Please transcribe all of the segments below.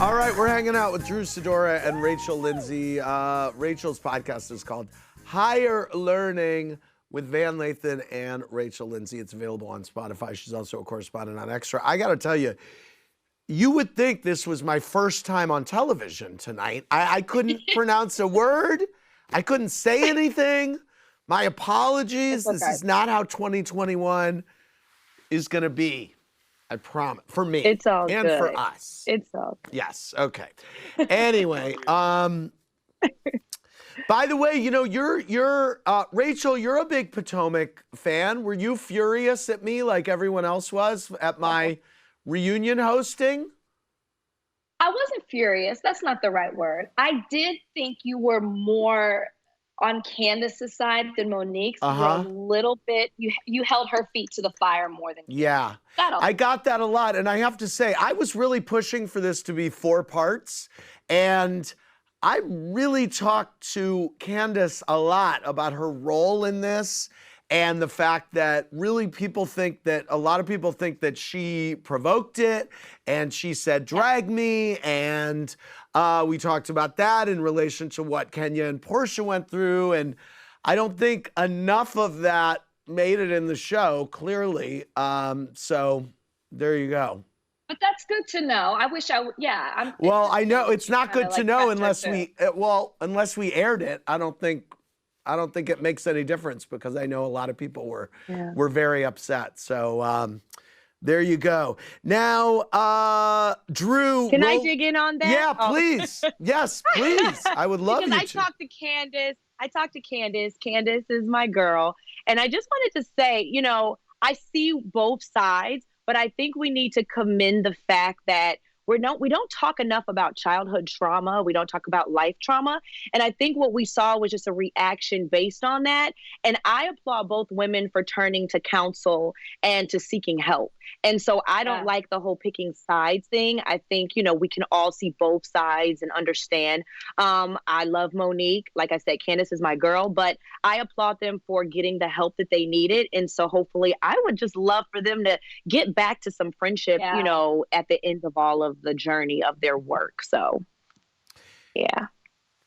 All right, we're hanging out with Drew Sidora and Rachel Lindsay. Rachel's podcast is called Higher Learning with Van Lathan and Rachel Lindsay. It's available on Spotify. She's also a correspondent on Extra. I got to tell you, you would think this was my first time on television tonight. I couldn't pronounce a word. I couldn't say anything. My apologies. Okay. This is not how 2021 is going to be. I promise. For me. It's all and good. for us. It's all good. Yes. Okay. Anyway, by the way, you know, you're Rachel, you're a big Potomac fan. Were you furious at me like everyone else was at my reunion hosting? I wasn't furious. That's not the right word. I did think you were more on Candice's side than Monique's. You were a little bit, you held her feet to the fire more than Yeah. I got that a lot. And I have to say, I was really pushing for this to be 4 parts. And I really talked to Candice a lot about her role in this and the fact that really a lot of people think that she provoked it and she said, drag me. And we talked about that in relation to what Kenya and Portia went through. And I don't think enough of that made it in the show, clearly. So there you go. But that's good to know. I wish I would, yeah. Well, I know it's not good to know unless we aired it. I don't think it makes any difference because I know a lot of people were very upset. So there you go. Now, Drew. Can I dig in on that? Yeah, please. Yes, please. I would love because you to. I talked to Candice. Candice is my girl. And I just wanted to say, you know, I see both sides, but I think we need to commend the fact that we don't talk enough about childhood trauma. We don't talk about life trauma. And I think what we saw was just a reaction based on that. And I applaud both women for turning to counsel and to seeking help. And so I don't like the whole picking sides thing. I think, you know, we can all see both sides and understand. I love Monique. Like I said, Candice is my girl, but I applaud them for getting the help that they needed. And so hopefully I would just love for them to get back to some friendship, you know, at the end of all of the journey of their work. So, yeah.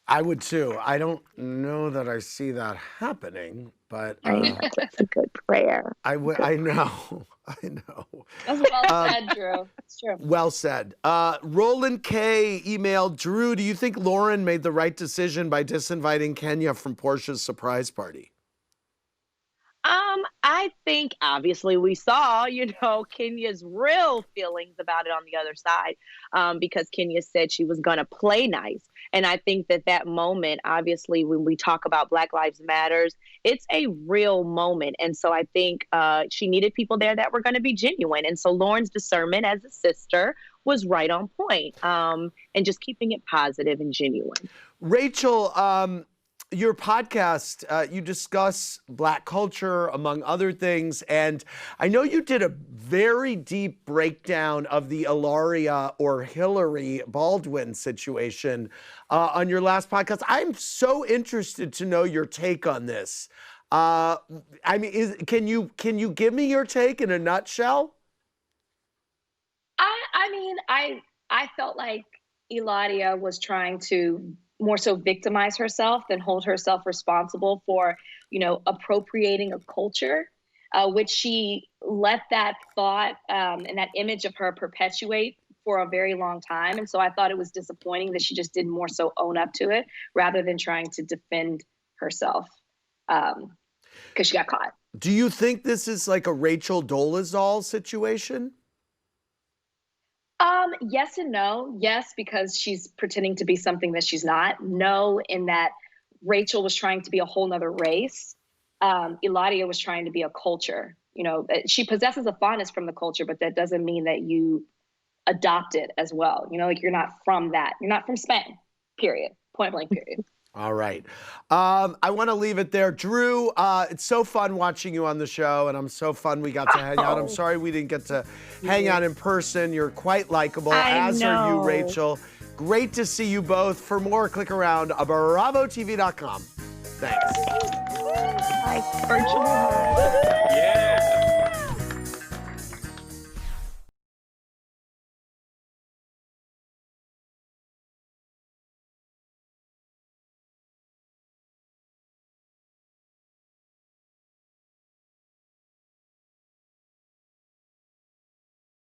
I would too. I don't know that I see that happening, but that's a good prayer. I know. I know. That's well said, Drew. It's true. Well said. Roland K. emailed, Drew, do you think Lauren made the right decision by disinviting Kenya from Portia's surprise party? I think obviously we saw, you know, Kenya's real feelings about it on the other side, because Kenya said she was going to play nice. And I think that moment, obviously, when we talk about Black Lives Matters, it's a real moment. And so I think she needed people there that were going to be genuine. And so Lauren's discernment as a sister was right on point, and just keeping it positive and genuine. Rachel, your podcast, you discuss Black culture, among other things, and I know you did a very deep breakdown of the laria or Hillary Baldwin situation on your last podcast. I'm so interested to know your take on this. I mean, can you give me your take in a nutshell? I felt like Eladia was trying to more so victimize herself than hold herself responsible for, you know, appropriating a culture, which she let that thought and that image of her perpetuate for a very long time. And so I thought it was disappointing that she just didn't more so own up to it rather than trying to defend herself because she got caught. Do you think this is like a Rachel Dolezal situation? Yes and no. Yes, because she's pretending to be something that she's not. No, in that Rachel was trying to be a whole nother race. Eladia was trying to be a culture. You know, she possesses a fondness from the culture, but that doesn't mean that you adopt it as well. You know, like you're not from that. You're not from Spain, period. Point blank, period. All right. I want to leave it there. Drew, it's so fun watching you on the show, and I'm so fun we got to hang out. I'm sorry we didn't get to hang out in person. You're quite likable, as are you, Rachel. Great to see you both. For more, click around BravoTV.com. Thanks. Virtual.